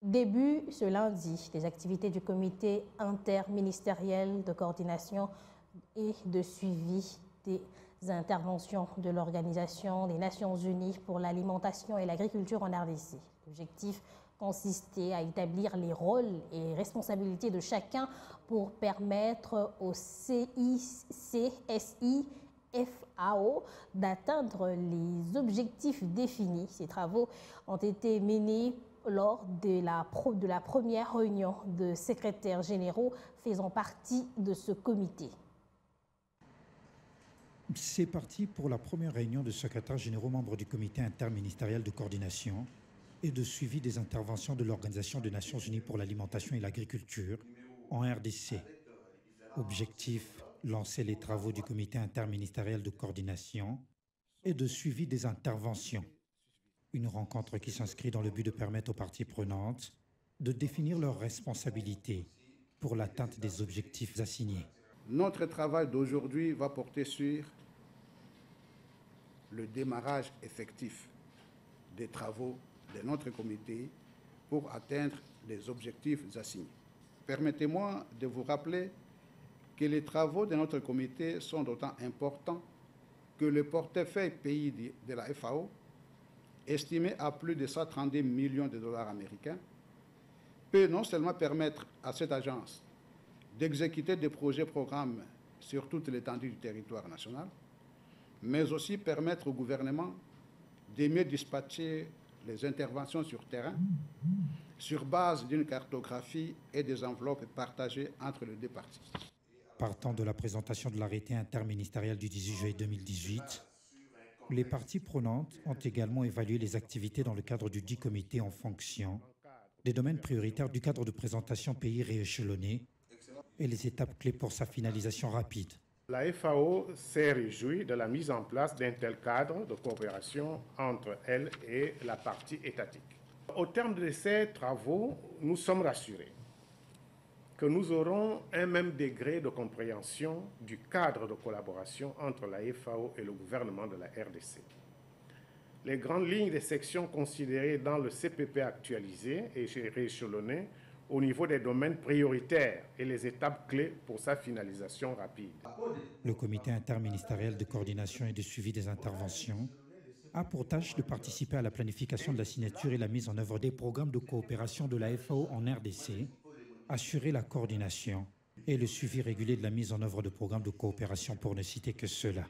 Début ce lundi des activités du comité interministériel de coordination et de suivi des interventions de l'Organisation des Nations Unies pour l'alimentation et l'agriculture en RDC. L'objectif consistait à établir les rôles et responsabilités de chacun pour permettre au FAO d'atteindre les objectifs définis. Ces travaux ont été menés lors de la première réunion de secrétaires généraux faisant partie de ce comité. C'est parti pour la première réunion de secrétaires généraux membres du comité interministériel de coordination et de suivi des interventions de l'Organisation des Nations Unies pour l'alimentation et l'agriculture en RDC. Objectif, lancer les travaux du comité interministériel de coordination et de suivi des interventions. Une rencontre qui s'inscrit dans le but de permettre aux parties prenantes de définir leurs responsabilités pour l'atteinte des objectifs assignés. Notre travail d'aujourd'hui va porter sur le démarrage effectif des travaux de notre comité pour atteindre les objectifs assignés. Permettez-moi de vous rappeler que les travaux de notre comité sont d'autant importants que le portefeuille pays de la FAO, estimé à plus de 132 millions de dollars américains, peut non seulement permettre à cette agence d'exécuter des projets-programmes sur toute l'étendue du territoire national, mais aussi permettre au gouvernement de mieux dispatcher les interventions sur terrain sur base d'une cartographie et des enveloppes partagées entre les deux parties. Partant de la présentation de l'arrêté interministériel du 18 juillet 2018, les parties prenantes ont également évalué les activités dans le cadre du dit comité en fonction des domaines prioritaires du cadre de présentation pays rééchelonné et les étapes clés pour sa finalisation rapide. La FAO s'est réjouie de la mise en place d'un tel cadre de coopération entre elle et la partie étatique. Au terme de ces travaux, nous sommes rassurés que nous aurons un même degré de compréhension du cadre de collaboration entre la FAO et le gouvernement de la RDC. Les grandes lignes des sections considérées dans le CPP actualisé et rééchelonné au niveau des domaines prioritaires et les étapes clés pour sa finalisation rapide. Le comité interministériel de coordination et de suivi des interventions a pour tâche de participer à la planification de la signature et la mise en œuvre des programmes de coopération de la FAO en RDC, assurer la coordination et le suivi régulier de la mise en œuvre de programmes de coopération pour ne citer que ceux-là.